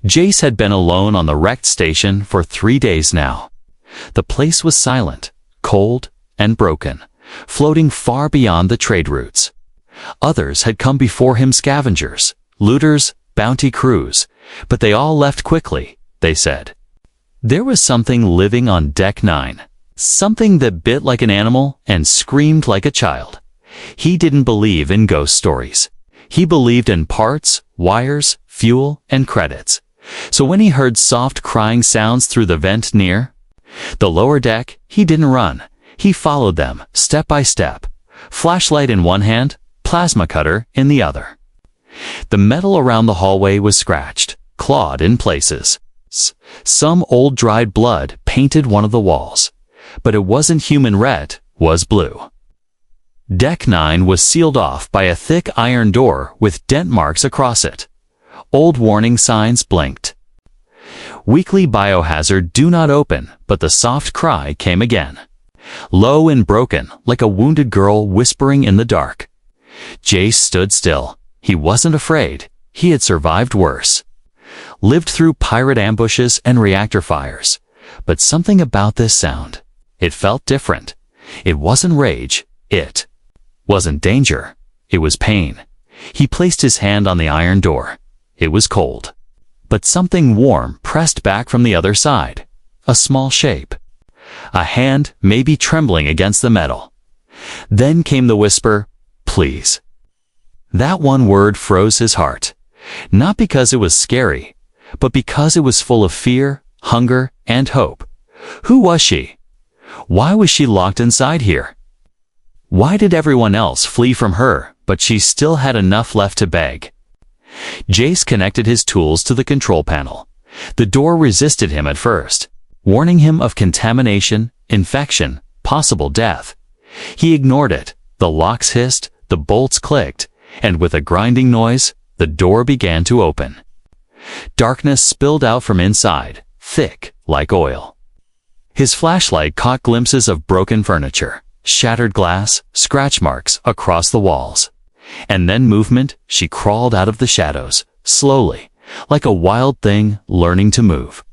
Jace had been alone on the wrecked station for 3 days now. The place was silent, cold, and broken, floating far beyond the trade routes. Others had come before him, scavengers, looters, bounty crews, but they all left quickly, they said. There was something living on Deck 9, something that bit like an animal and screamed like a child. He didn't believe in ghost stories. He believed in parts, wires, fuel, and credits. So when he heard soft crying sounds through the vent near the lower deck, he didn't run. He followed them, step by step, flashlight in one hand, plasma cutter in the other. The metal around the hallway was scratched, clawed in places. Some old dried blood painted one of the walls, but it wasn't human red, was blue. Deck 9 was sealed off by a thick iron door with dent marks across it. Old warning signs blinked. Weekly biohazard, do not open, but the soft cry came again. Low and broken, like a wounded girl whispering in the dark. Jace stood still. He wasn't afraid. He had survived worse. Lived through pirate ambushes and reactor fires. But something about this sound. It felt different. It wasn't rage. It wasn't danger. It was pain. He placed his hand on the iron door. It was cold. But something warm pressed back from the other side. A small shape. A hand, maybe trembling against the metal. Then came the whisper, "Please." That one word froze his heart. Not because it was scary, but because it was full of fear, hunger, and hope. Who was she? Why was she locked inside here? Why did everyone else flee from her, but she still had enough left to beg? Jace connected his tools to the control panel. The door resisted him at first, warning him of contamination, infection, possible death. He ignored it. The locks hissed, the bolts clicked, and with a grinding noise, the door began to open. Darkness spilled out from inside, thick like oil. His flashlight caught glimpses of broken furniture, shattered glass, scratch marks across the walls. And then movement. She crawled out of the shadows, slowly, like a wild thing learning to move.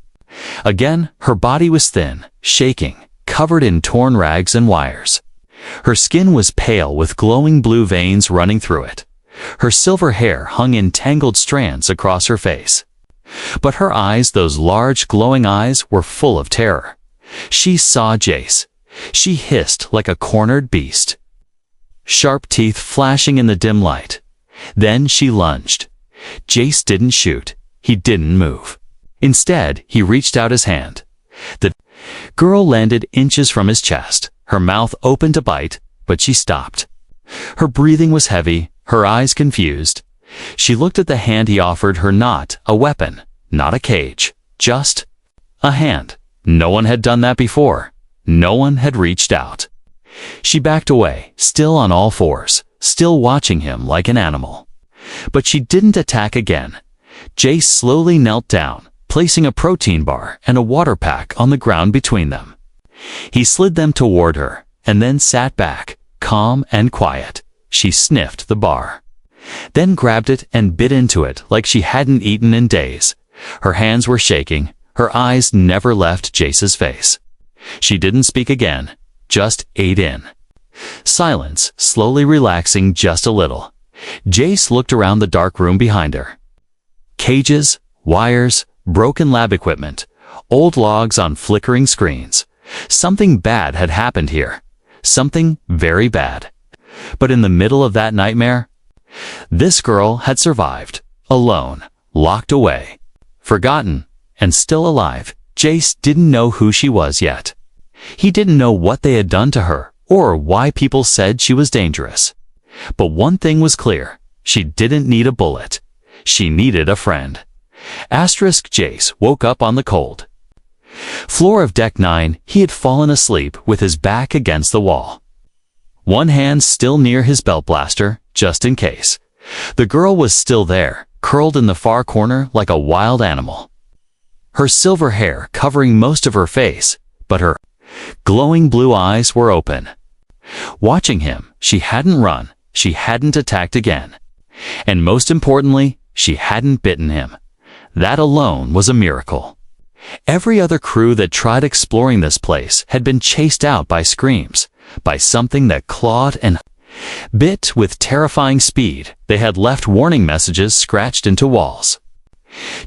Again, her body was thin, shaking, covered in torn rags and wires. Her skin was pale with glowing blue veins running through it. Her silver hair hung in tangled strands across her face. But her eyes, those large glowing eyes, were full of terror. She saw Jace. She hissed like a cornered beast. Sharp teeth flashing in the dim light. Then she lunged. Jace didn't shoot. He didn't move. Instead, he reached out his hand. The girl landed inches from his chest, her mouth open to bite, but she stopped. Her breathing was heavy, her eyes confused. She looked at the hand he offered her, not a weapon, not a cage, just a hand. No one had done that before. No one had reached out. She backed away, still on all fours, still watching him like an animal. But she didn't attack again. Jace slowly knelt down, placing a protein bar and a water pack on the ground between them. He slid them toward her, and then sat back, calm and quiet. She sniffed the bar, then grabbed it and bit into it like she hadn't eaten in days. Her hands were shaking. Her eyes never left Jace's face. She didn't speak again, just ate in. Silence, slowly relaxing just a little. Jace looked around the dark room behind her. Cages, wires, broken lab equipment, old logs on flickering screens. Something bad had happened here. Something very bad. But in the middle of that nightmare, this girl had survived, alone, locked away, forgotten, and still alive. Jace didn't know who she was yet. He didn't know what they had done to her, or why people said she was dangerous. But one thing was clear. She didn't need a bullet. She needed a friend. Jace woke up on the cold floor of Deck 9. He had fallen asleep with his back against the wall. One hand still near his belt blaster, just in case. The girl was still there, curled in the far corner like a wild animal. Her silver hair covering most of her face, but her glowing blue eyes were open. Watching him, she hadn't run, she hadn't attacked again. And most importantly, she hadn't bitten him. That alone was a miracle. Every other crew that tried exploring this place had been chased out by screams, by something that clawed and bit with terrifying speed. They had left warning messages scratched into walls.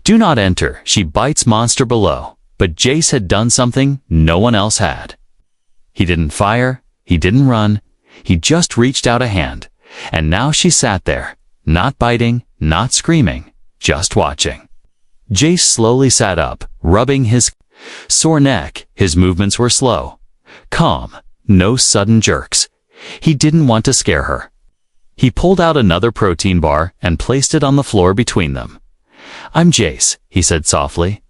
"Do not enter, she bites monster below." But Jace had done something no one else had. He didn't fire, he didn't run, he just reached out a hand, and now she sat there, not biting, not screaming, just watching. Jace slowly sat up, rubbing his sore neck. His movements were slow, calm, no sudden jerks. He didn't want to scare her. He pulled out another protein bar and placed it on the floor between them. "I'm Jace," he said softly.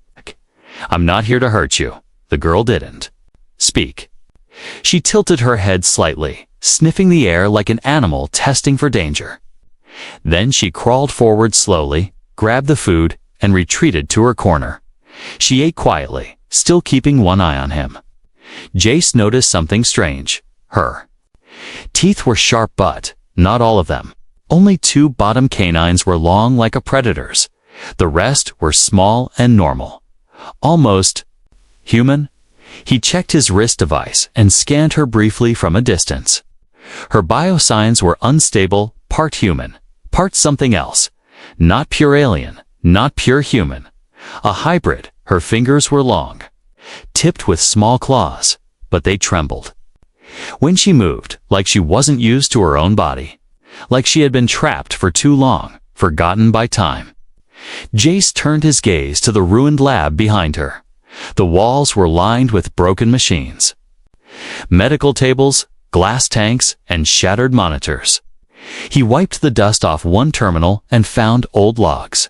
"I'm not here to hurt you." The girl didn't speak. She tilted her head slightly, sniffing the air like an animal testing for danger. Then she crawled forward slowly, grabbed the food, and retreated to her corner. She ate quietly, still keeping one eye on him. Jace noticed something strange. Her teeth were sharp, but not all of them. Only 2 bottom canines were long like a predator's. The rest were small and normal. Almost human. He checked his wrist device and scanned her briefly from a distance. Her biosigns were unstable, part human, part something else. Not pure alien, not pure human. A hybrid. Her fingers were long, tipped with small claws, but they trembled when she moved, like she wasn't used to her own body, like she had been trapped for too long, forgotten by time. Jace turned his gaze to the ruined lab behind her. The walls were lined with broken machines, medical tables, glass tanks, and shattered monitors. He wiped the dust off one terminal and found old logs.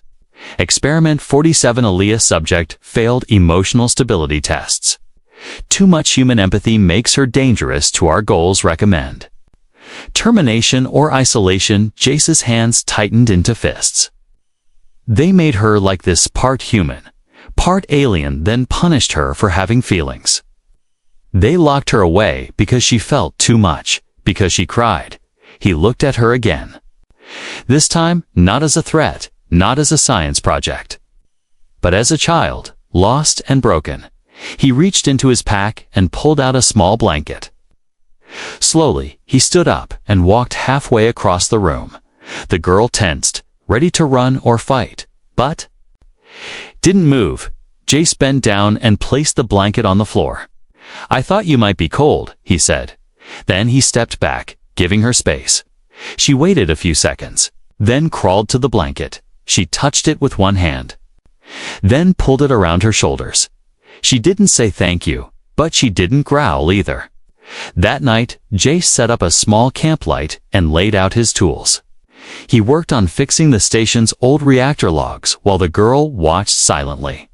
Experiment 47 Aaliyah subject failed emotional stability tests. Too much human empathy makes her dangerous to our goals recommend. Termination or isolation. Jace's hands tightened into fists. They made her like this, part human, part alien, then punished her for having feelings. They locked her away because she felt too much, because she cried. He looked at her again. This time, not as a threat, not as a science project, but as a child, lost and broken. He reached into his pack and pulled out a small blanket. Slowly, he stood up and walked halfway across the room. The girl tensed, ready to run or fight, but didn't move. Jace bent down and placed the blanket on the floor. "I thought you might be cold," he said. Then he stepped back, giving her space. She waited a few seconds, then crawled to the blanket. She touched it with one hand, then pulled it around her shoulders. She didn't say thank you, but she didn't growl either. That night, Jace set up a small camp light and laid out his tools. He worked on fixing the station's old reactor logs while the girl watched silently.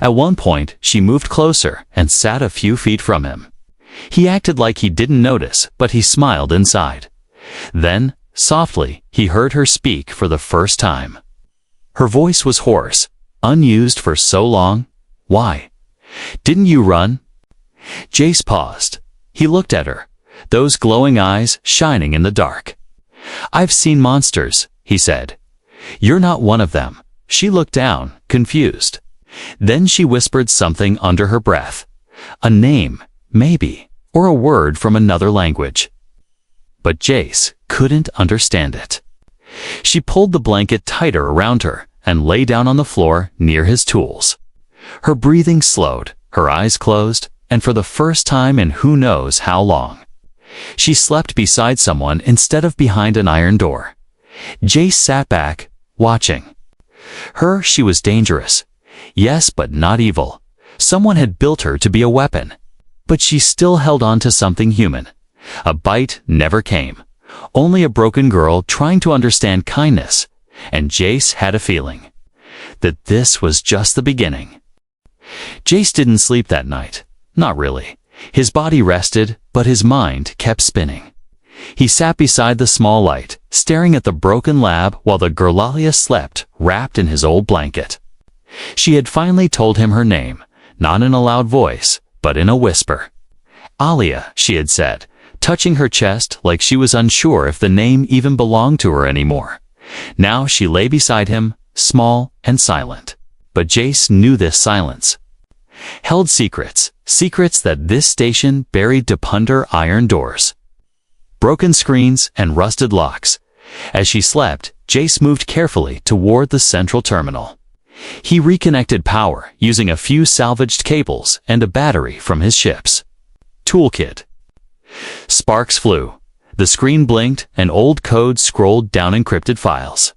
At one point, she moved closer and sat a few feet from him. He acted like he didn't notice, but he smiled inside. Then, softly, he heard her speak for the first time. Her voice was hoarse, unused for so long. "Why didn't you run?" Jace paused. He looked at her, those glowing eyes shining in the dark. "I've seen monsters," he said. "You're not one of them." She looked down, confused. Then she whispered something under her breath. A name, maybe, or a word from another language. But Jace couldn't understand it. She pulled the blanket tighter around her and lay down on the floor near his tools. Her breathing slowed, her eyes closed, and for the first time in who knows how long, she slept beside someone instead of behind an iron door. Jace sat back, watching her. She was dangerous. Yes, but not evil. Someone had built her to be a weapon. But she still held on to something human. A bite never came. Only a broken girl trying to understand kindness. And Jace had a feeling that this was just the beginning. Jace didn't sleep that night. Not really. His body rested, but his mind kept spinning. He sat beside the small light, staring at the broken lab while the Girlalia slept, wrapped in his old blanket. She had finally told him her name, not in a loud voice, but in a whisper. "Alia," she had said, touching her chest like she was unsure if the name even belonged to her anymore. Now she lay beside him, small and silent. but Jace knew this silence held secrets, secrets that this station buried deep under iron doors, broken screens, and rusted locks. As she slept, Jace moved carefully toward the central terminal. He reconnected power using a few salvaged cables and a battery from his ship's toolkit. Sparks flew. The screen blinked and old code scrolled down encrypted files.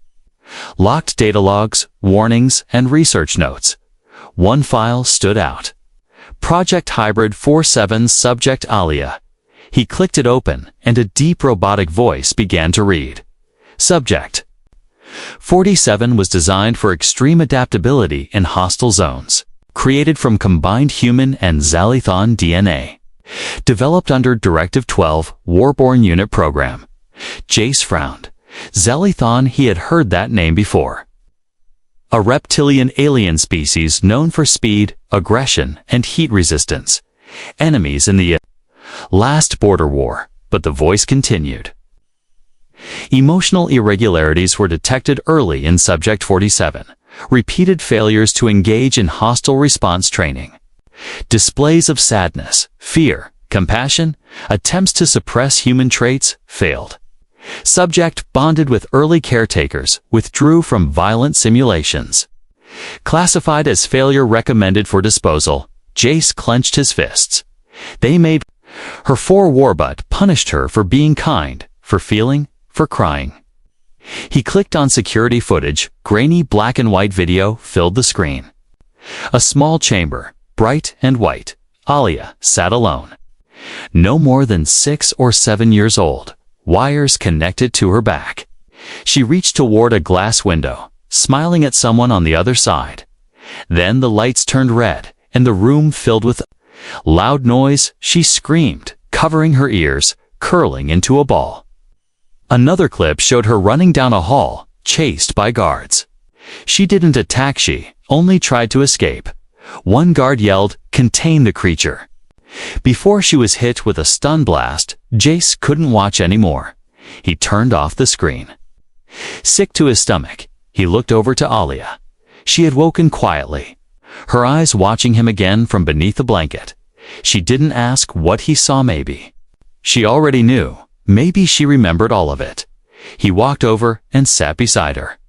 Locked data logs, warnings, and research notes. One file stood out. Project Hybrid 47 Subject Alia. He clicked it open, and a deep robotic voice began to read. Subject 47 was designed for extreme adaptability in hostile zones. Created from combined human and Xalithon DNA. Developed under Directive 12 Warborn Unit Program. Jace frowned. Xalithon, he had heard that name before. A reptilian alien species known for speed, aggression, and heat resistance. Enemies in the last border war, but the voice continued. Emotional irregularities were detected early in Subject 47. Repeated failures to engage in hostile response training. Displays of sadness, fear, compassion, attempts to suppress human traits failed. Subject bonded with early caretakers, withdrew from violent simulations. Classified as failure recommended for disposal, Jace clenched his fists. They made her for war but punished her for being kind, for feeling, for crying. He clicked on security footage. Grainy black and white video filled the screen. A small chamber, bright and white. Alia sat alone. No more than 6 or 7 years old. Wires connected to her back. She reached toward a glass window, smiling at someone on the other side. Then the lights turned red, and the room filled with loud noise. She screamed, covering her ears, curling into a ball. Another clip showed her running down a hall, chased by guards. She didn't attack, she only tried to escape. One guard yelled, "Contain the creature." Before she was hit with a stun blast, Jace couldn't watch anymore. He turned off the screen. Sick to his stomach, he looked over to Alia. She had woken quietly, her eyes watching him again from beneath the blanket. She didn't ask what he saw. Maybe she already knew. Maybe she remembered all of it. He walked over and sat beside her.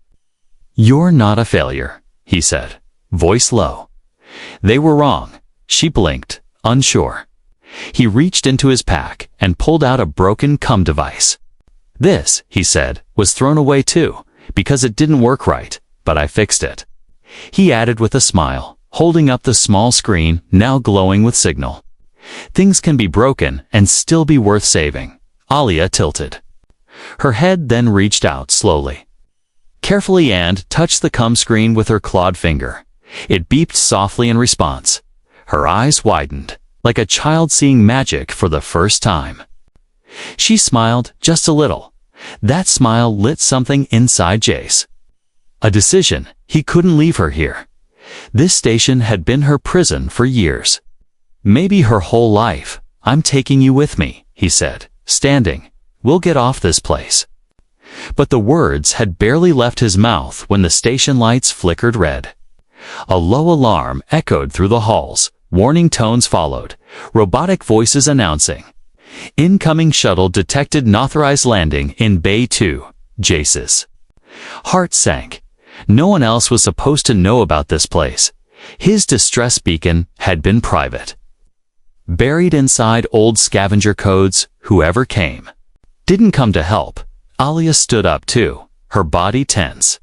"You're not a failure," he said, voice low. They were wrong. She blinked, unsure. He reached into his pack and pulled out a broken cum device. "This," he said, "was thrown away too, because it didn't work right, but I fixed it." He added with a smile, holding up the small screen, now glowing with signal. "Things can be broken and still be worth saving." Alia tilted. Her head then reached out slowly, carefully, and touched the cum screen with her clawed finger. It beeped softly in response. Her eyes widened, like a child seeing magic for the first time. She smiled just a little. That smile lit something inside Jace. A decision. He couldn't leave her here. This station had been her prison for years. Maybe her whole life. "I'm taking you with me," he said, standing. "We'll get off this place." But the words had barely left his mouth when the station lights flickered red. A low alarm echoed through the halls. Warning tones followed, robotic voices announcing. Incoming shuttle detected unauthorized landing in Bay 2. Jace's heart sank. No one else was supposed to know about this place. His distress beacon had been private. Buried inside old scavenger codes, whoever came didn't come to help. Alia stood up too, her body tense.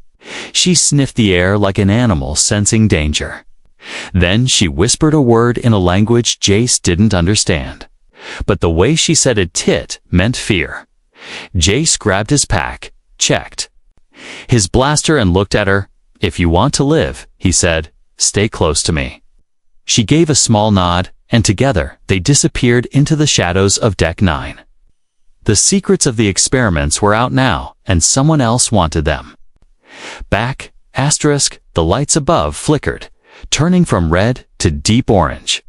She sniffed the air like an animal sensing danger. Then she whispered a word in a language Jace didn't understand. But the way she said it meant fear. Jace grabbed his pack, checked his blaster, and looked at her. "If you want to live," he said, "stay close to me." She gave a small nod, and together they disappeared into the shadows of Deck 9. The secrets of the experiments were out now, and someone else wanted them. Back, the lights above flickered, turning from red to deep orange.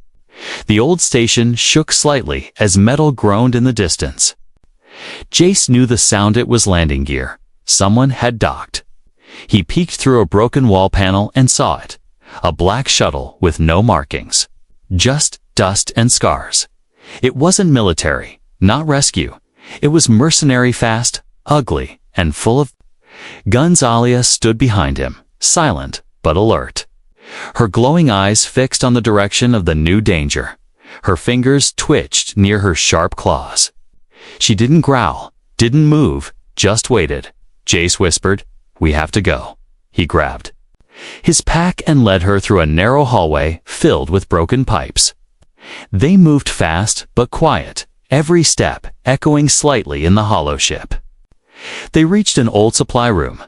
The old station shook slightly as metal groaned in the distance. Jace knew the sound. It was landing gear. Someone had docked. He peeked through a broken wall panel and saw it. A black shuttle with no markings. Just dust and scars. It wasn't military, not rescue. It was mercenary fast, ugly, and full of guns. Alia stood behind him, silent but alert. Her glowing eyes fixed on the direction of the new danger. Her fingers twitched near her sharp claws. She didn't growl, didn't move, just waited. Jace whispered, "We have to go." He grabbed his pack and led her through a narrow hallway filled with broken pipes. They moved fast but quiet, every step echoing slightly in the hollow ship. They reached an old supply room.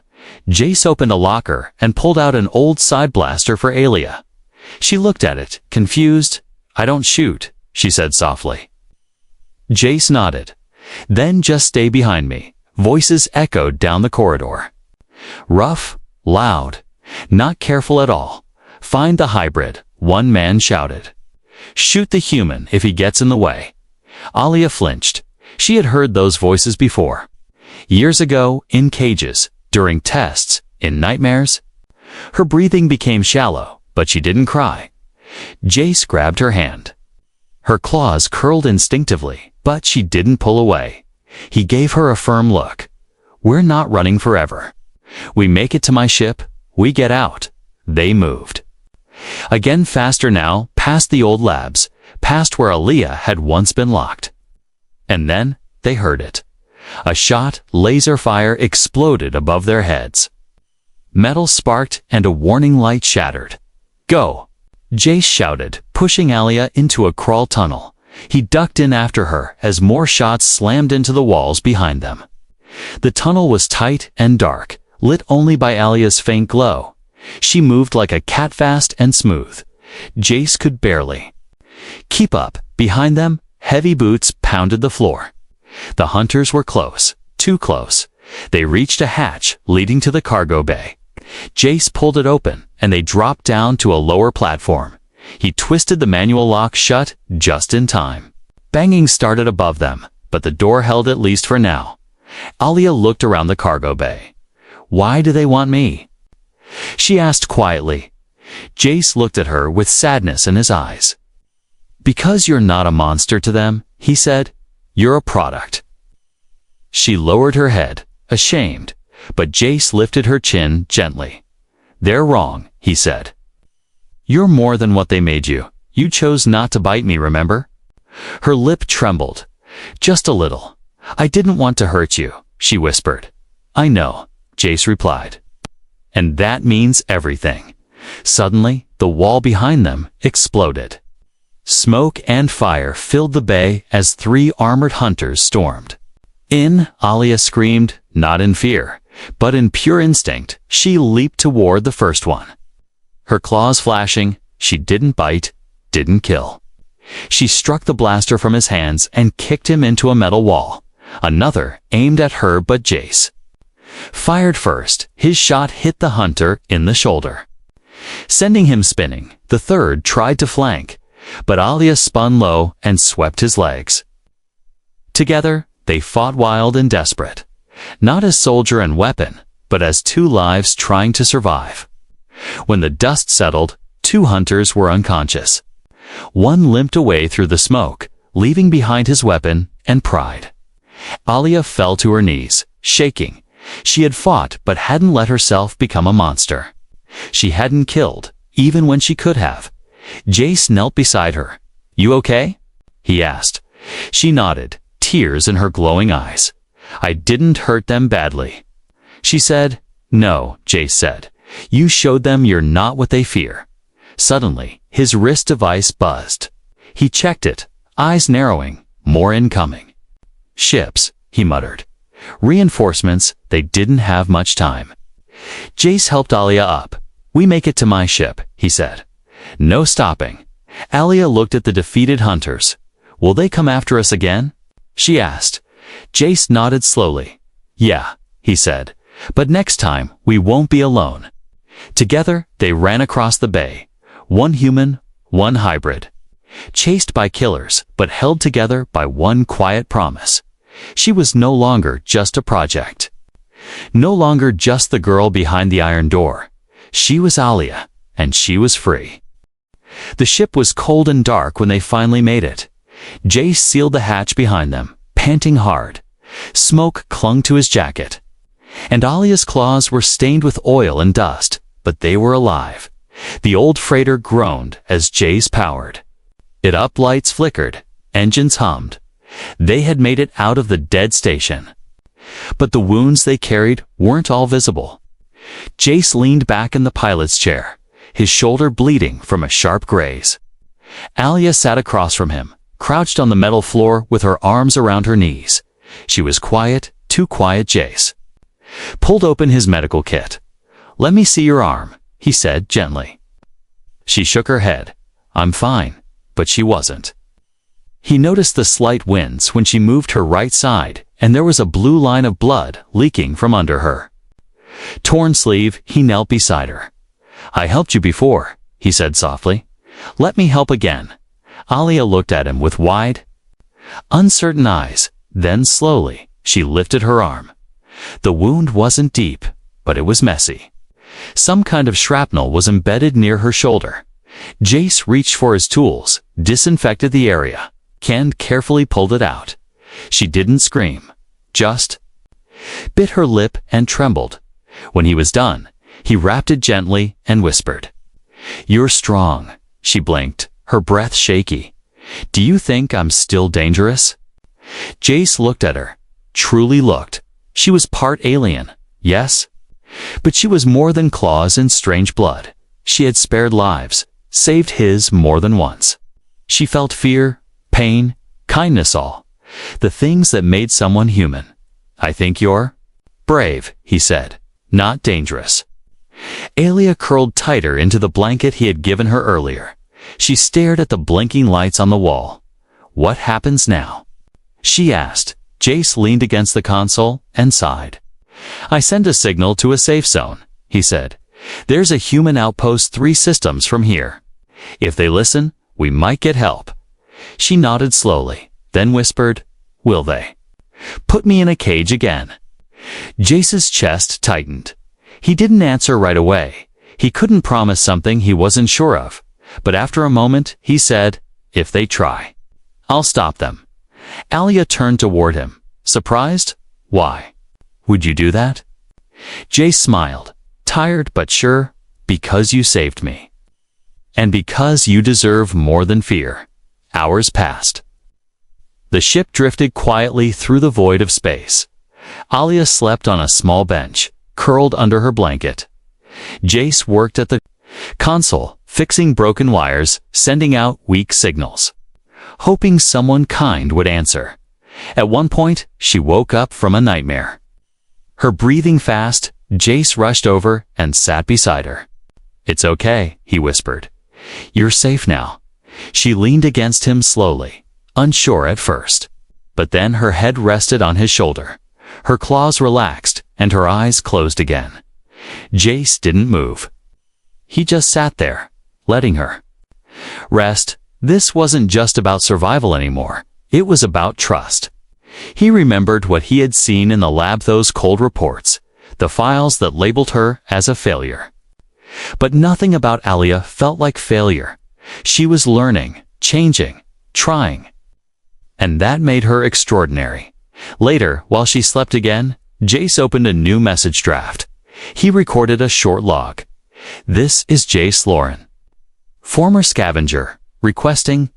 Jace opened a locker and pulled out an old side blaster for Alia. She looked at it, confused. "I don't shoot," she said softly. Jace nodded. "Then just stay behind me." Voices echoed down the corridor. Rough, loud, not careful at all. "Find the hybrid," one man shouted. "Shoot the human if he gets in the way." Alia flinched. She had heard those voices before. Years ago, in cages, during tests, in nightmares. Her breathing became shallow, but she didn't cry. Jace grabbed her hand. Her claws curled instinctively, but she didn't pull away. He gave her a firm look. "We're not running forever. We make it to my ship, we get out." They moved. Again faster now, past the old labs, past where Alia had once been locked. And then they heard it. A shot, laser fire exploded above their heads. Metal sparked and a warning light shattered. "Go!" Jace shouted, pushing Alia into a crawl tunnel. He ducked in after her as more shots slammed into the walls behind them. The tunnel was tight and dark, lit only by Alia's faint glow. She moved like a cat, fast and smooth. Jace could barely keep up. Behind them, heavy boots pounded the floor. The hunters were close, too close. They reached a hatch leading to the cargo bay. Jace pulled it open, and they dropped down to a lower platform. He twisted the manual lock shut just in time. Banging started above them, but the door held at least for now. Alia looked around the cargo bay. "Why do they want me?" she asked quietly. Jace looked at her with sadness in his eyes. "Because you're not a monster to them," he said. "You're a product." She lowered her head, ashamed, but Jace lifted her chin gently. "They're wrong," he said. "You're more than what they made you. You chose not to bite me, remember?" Her lip trembled. "Just a little. I didn't want to hurt you," she whispered. "I know," Jace replied. "And that means everything." Suddenly, the wall behind them exploded. Smoke and fire filled the bay as 3 armored hunters stormed in. Alia screamed, not in fear, but in pure instinct. She leaped toward the first one. Her claws flashing, she didn't bite, didn't kill. She struck the blaster from his hands and kicked him into a metal wall. Another aimed at her, but Jace fired first. His shot hit the hunter in the shoulder, sending him spinning. The third tried to flank, but Alia spun low and swept his legs. Together, they fought wild and desperate, not as soldier and weapon, but as 2 lives trying to survive. When the dust settled, 2 hunters were unconscious. One limped away through the smoke, leaving behind his weapon and pride. Alia fell to her knees, shaking. She had fought but hadn't let herself become a monster. She hadn't killed, even when she could have. Jace knelt beside her. "You okay?" he asked. She nodded, tears in her glowing eyes. "I didn't hurt them badly." She said. "No," Jace said. "You showed them you're not what they fear." Suddenly, his wrist device buzzed. He checked it, eyes narrowing. More incoming. "Ships," he muttered. "Reinforcements." They didn't have much time. Jace helped Alia up. "We make it to my ship," he said. "No stopping." Alia looked at the defeated hunters. "Will they come after us again?" she asked. Jace nodded slowly. "Yeah," he said. "But next time, we won't be alone." Together, they ran across the bay. 1 human, 1 hybrid. Chased by killers, but held together by one quiet promise. She was no longer just a project. No longer just the girl behind the iron door. She was Alia, and she was free. The ship was cold and dark when they finally made it. Jace sealed the hatch behind them, panting hard. Smoke clung to his jacket. And Alia's claws were stained with oil and dust, but they were alive. The old freighter groaned as Jace powered it up. Lights flickered, engines hummed. They had made it out of the dead station. But the wounds they carried weren't all visible. Jace leaned back in the pilot's chair, his shoulder bleeding from a sharp graze. Alia sat across from him, crouched on the metal floor with her arms around her knees. She was quiet, too quiet. Jace pulled open his medical kit. "Let me see your arm," he said gently. She shook her head. "I'm fine," but she wasn't. He noticed the slight wince when she moved her right side, and there was a blue line of blood leaking from under her torn sleeve. He knelt beside her. "I helped you before," he said softly. "Let me help again." Alia looked at him with wide, uncertain eyes. Then slowly, she lifted her arm. The wound wasn't deep, but it was messy. Some kind of shrapnel was embedded near her shoulder. Jace reached for his tools, disinfected the area, and carefully pulled it out. She didn't scream, just bit her lip and trembled. When he was done, he wrapped it gently and whispered, "You're strong." She blinked, her breath shaky. "Do you think I'm still dangerous?" Jace looked at her, truly looked. She was part alien, yes, but she was more than claws and strange blood. She had spared lives, saved his more than once. She felt fear, pain, kindness, all the things that made someone human. "I think you're brave," he said, "not dangerous." Alia curled tighter into the blanket he had given her earlier. She stared at the blinking lights on the wall. "What happens now?" she asked. Jace leaned against the console and sighed. "I send a signal to a safe zone," he said. "There's a human outpost 3 systems from here. If they listen, we might get help." She nodded slowly, then whispered, "Will they put me in a cage again?" Jace's chest tightened. He didn't answer right away. He couldn't promise something he wasn't sure of. But after a moment, he said, "If they try, I'll stop them." Alia turned toward him, surprised. "Why would you do that?" Jace smiled, tired but sure. "Because you saved me. And because you deserve more than fear." Hours passed. The ship drifted quietly through the void of space. Alia slept on a small bench, curled under her blanket. Jace worked at the console, fixing broken wires, sending out weak signals, hoping someone kind would answer. At one point, she woke up from a nightmare. Her breathing fast, Jace rushed over and sat beside her. "It's okay," he whispered. "You're safe now." She leaned against him slowly, unsure at first. But then her head rested on his shoulder. Her claws relaxed, and her eyes closed again. Jace didn't move. He just sat there, letting her rest. This wasn't just about survival anymore. It was about trust. He remembered what he had seen in the lab, those cold reports, the files that labeled her as a failure. But nothing about Alia felt like failure. She was learning, changing, trying. And that made her extraordinary. Later, while she slept again, Jace opened a new message draft. He recorded a short log. "This is Jace Lauren, former scavenger, requesting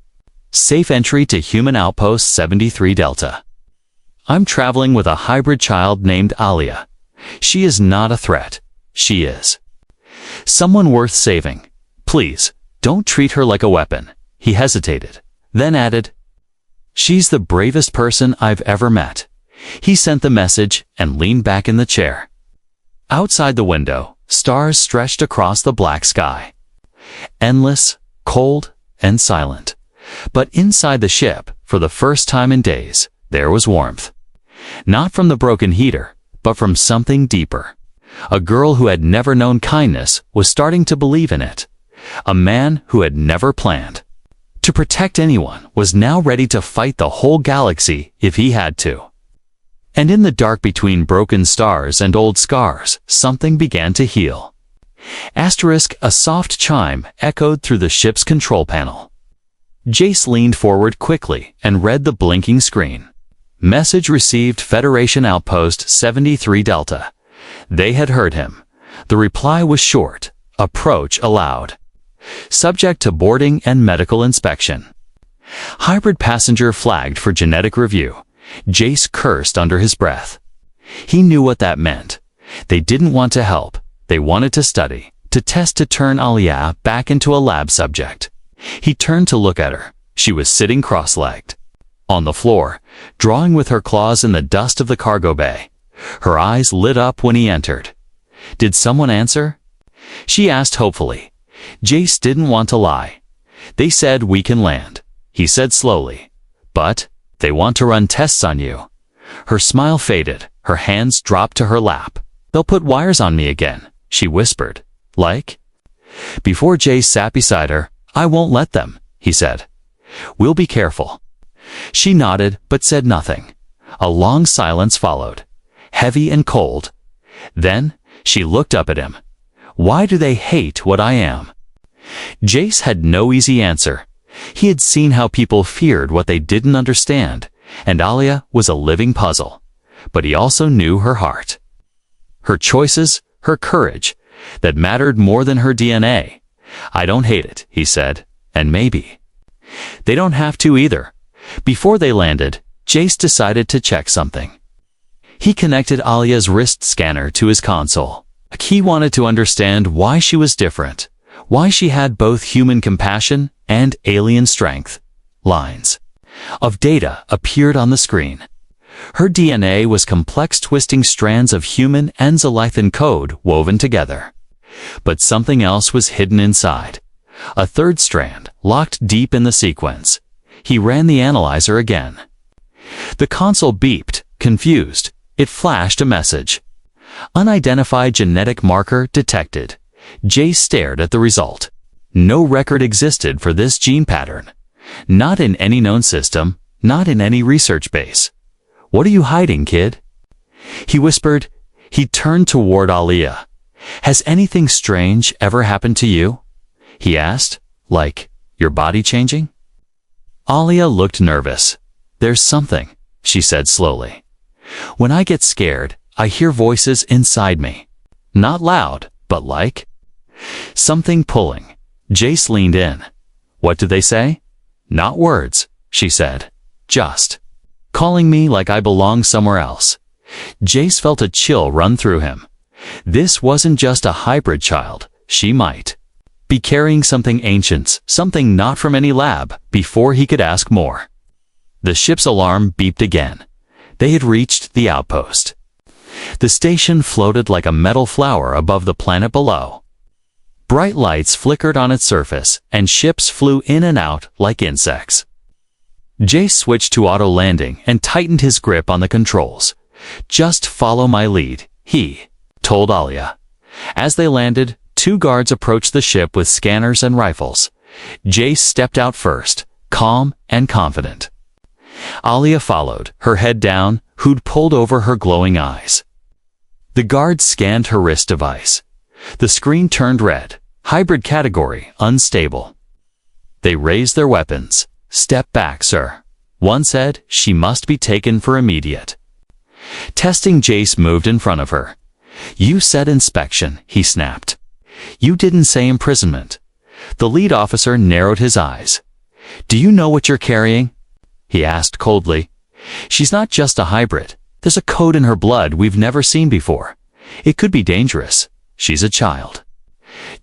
safe entry to Human Outpost 73 Delta. I'm traveling with a hybrid child named Alia. She is not a threat. She is someone worth saving. Please, don't treat her like a weapon." He hesitated, then added, "She's the bravest person I've ever met." He sent the message and leaned back in the chair. Outside the window, stars stretched across the black sky. Endless, cold, and silent. But inside the ship, for the first time in days, there was warmth. Not from the broken heater, but from something deeper. A girl who had never known kindness was starting to believe in it. A man who had never planned to protect anyone was now ready to fight the whole galaxy if he had to. And in the dark between broken stars and old scars, something began to heal. A soft chime echoed through the ship's control panel. Jace leaned forward quickly and read the blinking screen. Message received, Federation Outpost 73 Delta. They had heard him. The reply was short. Approach allowed. Subject to boarding and medical inspection. Hybrid passenger flagged for genetic review. Jace cursed under his breath. He knew what that meant. They didn't want to help. They wanted to study, to test to turn Alia back into a lab subject. He turned to look at her. She was sitting cross-legged on the floor, drawing with her claws in the dust of the cargo bay. Her eyes lit up when he entered. Did someone answer? She asked hopefully. Jace didn't want to lie. They said we can land, he said slowly. But they want to run tests on you. Her smile faded. Her hands dropped to her lap. They'll put wires on me again, she whispered. Like? Before Jace sat beside her, I won't let them, he said. We'll be careful. She nodded but said nothing. A long silence followed, heavy and cold. Then she looked up at him. Why do they hate what I am? Jace had no easy answer. He had seen how people feared what they didn't understand, and Alia was a living puzzle. But he also knew her heart. Her choices, her courage, that mattered more than her DNA. I don't hate it, he said, and maybe. They don't have to either. Before they landed, Jace decided to check something. He connected Alia's wrist scanner to his console. He wanted to understand why she was different, why she had both human compassion and alien strength. Lines of data appeared on the screen. Her DNA was complex twisting strands of human and Zalithan code woven together. But something else was hidden inside. A third strand, locked deep in the sequence. He ran the analyzer again. The console beeped, confused. It flashed a message. Unidentified genetic marker detected. Jace stared at the result. No record existed for this gene pattern. Not in any known system, not in any research base. What are you hiding, kid? He whispered. He turned toward Alia. Has anything strange ever happened to you? He asked. Like, your body changing? Alia looked nervous. There's something, she said slowly. When I get scared, I hear voices inside me. Not loud, but like something pulling. Jace leaned in. What did they say? Not words, she said. Just calling me like I belong somewhere else. Jace felt a chill run through him. This wasn't just a hybrid child. She might be carrying something ancient, something not from any lab, before he could ask more. The ship's alarm beeped again. They had reached the outpost. The station floated like a metal flower above the planet below. Bright lights flickered on its surface, and ships flew in and out like insects. Jace switched to auto landing and tightened his grip on the controls. Just follow my lead, he told Alia. As they landed, 2 guards approached the ship with scanners and rifles. Jace stepped out first, calm and confident. Alia followed, her head down, hood pulled over her glowing eyes. The guards scanned her wrist device. The screen turned red. Hybrid category, unstable. They raised their weapons. Step back, sir. One said she must be taken for immediate testing. Jace moved in front of her. You said inspection, he snapped. You didn't say imprisonment. The lead officer narrowed his eyes. Do you know what you're carrying? He asked coldly. She's not just a hybrid. There's a code in her blood we've never seen before. It could be dangerous. She's a child.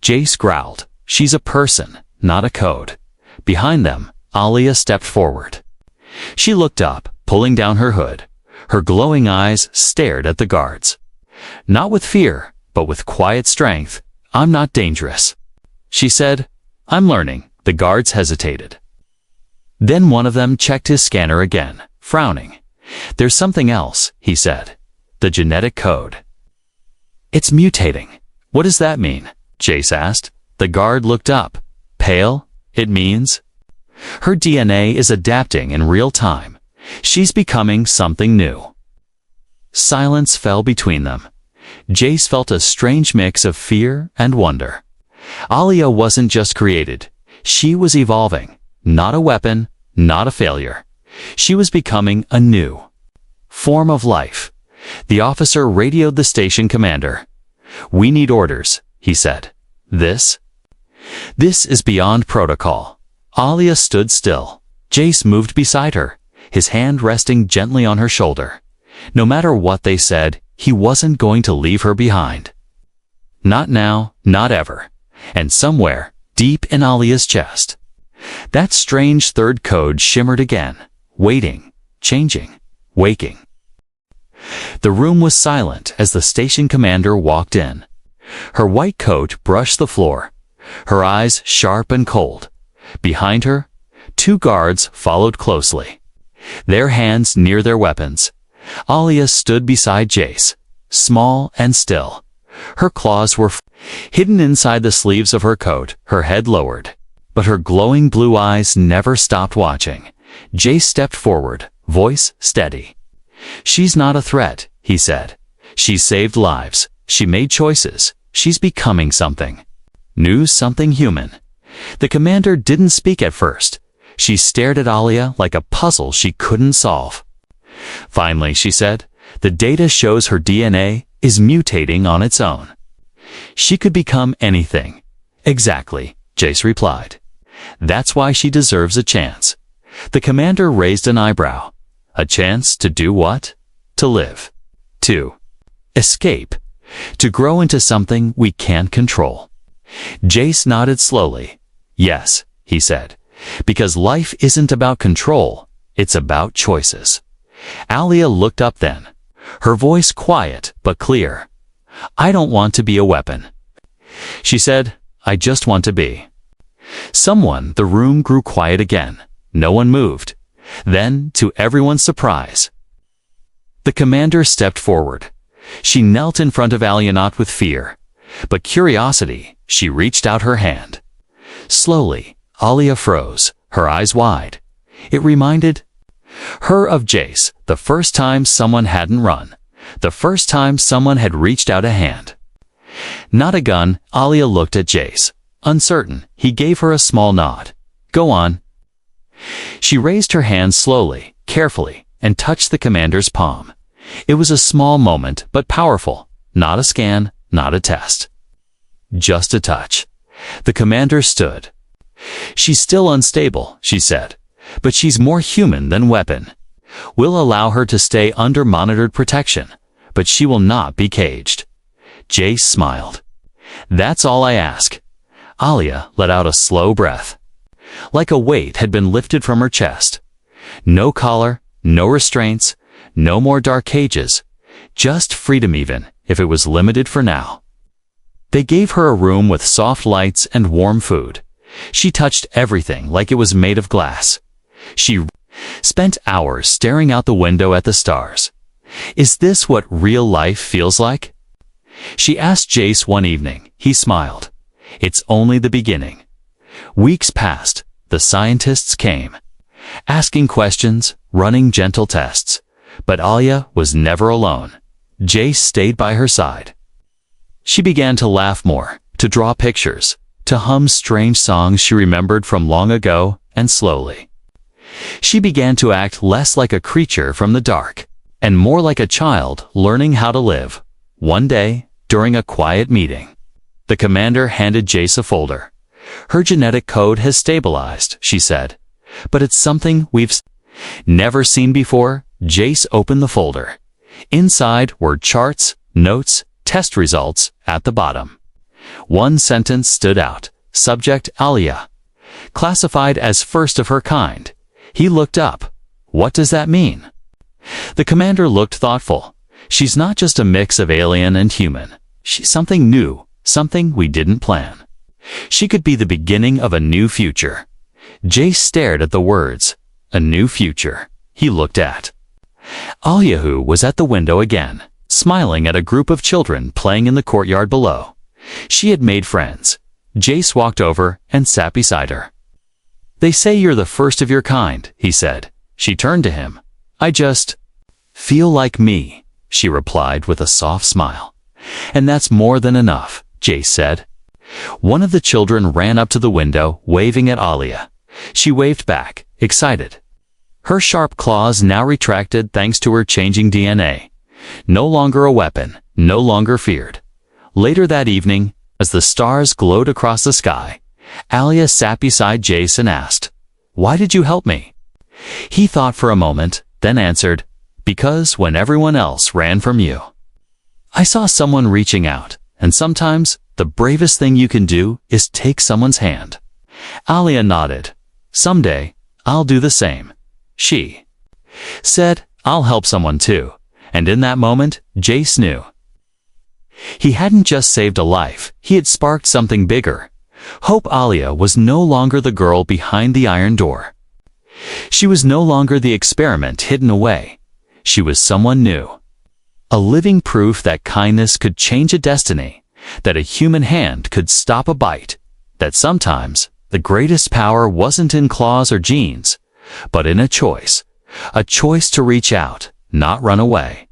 Jace growled. She's a person, not a code. Behind them, Alia stepped forward. She looked up, pulling down her hood. Her glowing eyes stared at the guards. Not with fear, but with quiet strength. I'm not dangerous, she said. I'm learning. The guards hesitated. Then one of them checked his scanner again, frowning. There's something else, he said. The genetic code. It's mutating. What does that mean? Jace asked. The guard looked up. Pale? It means her DNA is adapting in real time. She's becoming something new. Silence fell between them. Jace felt a strange mix of fear and wonder. Alia wasn't just created. She was evolving. Not a weapon, not a failure. She was becoming a new form of life. The officer radioed the station commander. "We need orders," he said. This is beyond protocol." Alia stood still. Jace moved beside her, his hand resting gently on her shoulder. No matter what they said, he wasn't going to leave her behind. Not now, not ever. And somewhere, deep in Alia's chest, that strange third code shimmered again, waiting, changing, waking. The room was silent as the station commander walked in. Her white coat brushed the floor, her eyes sharp and cold. Behind her, 2 guards followed closely, their hands near their weapons. Alia stood beside Jace, small and still. Her claws were hidden inside the sleeves of her coat, her head lowered. But her glowing blue eyes never stopped watching. Jace stepped forward, voice steady. "She's not a threat," he said. "She's saved lives. She made choices. She's becoming something new, something human." The commander didn't speak at first. She stared at Alia like a puzzle she couldn't solve. Finally, she said, "The data shows her DNA is mutating on its own." "She could become anything." "Exactly," Jace replied. "That's why she deserves a chance." The commander raised an eyebrow. "A chance to do what?" "To live. To escape. To grow into something we can't control." Jace nodded slowly. "Yes," he said, "because life isn't about control, it's about choices." Alia looked up then, her voice quiet but clear. "I don't want to be a weapon," she said. "I just want to be someone." The room grew quiet again. No one moved. Then, to everyone's surprise, the commander stepped forward. She knelt in front of Alia, not with fear, but curiosity. She reached out her hand. Slowly, Alia froze, her eyes wide. It reminded her of Jace, the first time someone hadn't run, the first time someone had reached out a hand. "Not a gun." Alia looked at Jace. Uncertain, he gave her a small nod. "Go on." She raised her hand slowly, carefully, and touched the commander's palm. It was a small moment, but powerful. Not a scan, not a test. Just a touch. The commander stood. "She's still unstable," she said, "but she's more human than weapon. We'll allow her to stay under monitored protection, but she will not be caged." Jace smiled. "That's all I ask." Alia let out a slow breath. Like a weight had been lifted from her chest. No collar, no restraints, no more dark cages. Just freedom, even if it was limited for now. They gave her a room with soft lights and warm food. She touched everything like it was made of glass. She spent hours staring out the window at the stars. "Is this what real life feels like?" she asked Jace one evening. He smiled. "It's only the beginning." Weeks passed. The scientists came, asking questions, running gentle tests. But Alia was never alone. Jace stayed by her side. She began to laugh more, to draw pictures, to hum strange songs she remembered from long ago, and slowly, she began to act less like a creature from the dark, and more like a child learning how to live. One day, during a quiet meeting, the commander handed Jace a folder. "Her genetic code has stabilized," she said, "but it's something we've never seen before." Jace opened the folder. Inside were charts, notes, test results at the bottom. One sentence stood out. Subject Alia. Classified as first of her kind. He looked up. "What does that mean?" The commander looked thoughtful. "She's not just a mix of alien and human. She's something new, something we didn't plan. She could be the beginning of a new future." Jace stared at the words. A new future. He looked at Alia, who was at the window again, smiling at a group of children playing in the courtyard below. She had made friends. Jace walked over and sat beside her. "They say you're the first of your kind," he said. She turned to him. "I just feel like me," she replied with a soft smile. And that's more than enough, Jace said. One of the children ran up to the window, waving at Alia. She waved back, excited. Her sharp claws now retracted thanks to her changing DNA. No longer a weapon, no longer feared. Later that evening, as the stars glowed across the sky, Alia sat beside Jace and asked, "Why did you help me?" He thought for a moment, then answered, "Because when everyone else ran from you, I saw someone reaching out, and sometimes the bravest thing you can do is take someone's hand." Alia nodded. "Someday, I'll do the same." She said, "I'll help someone too." And in that moment, Jace knew. He hadn't just saved a life, he had sparked something bigger. Hope Alia was no longer the girl behind the iron door. She was no longer the experiment hidden away. She was someone new. A living proof that kindness could change a destiny, that a human hand could stop a bite, that sometimes the greatest power wasn't in claws or genes, but in a choice to reach out, not run away.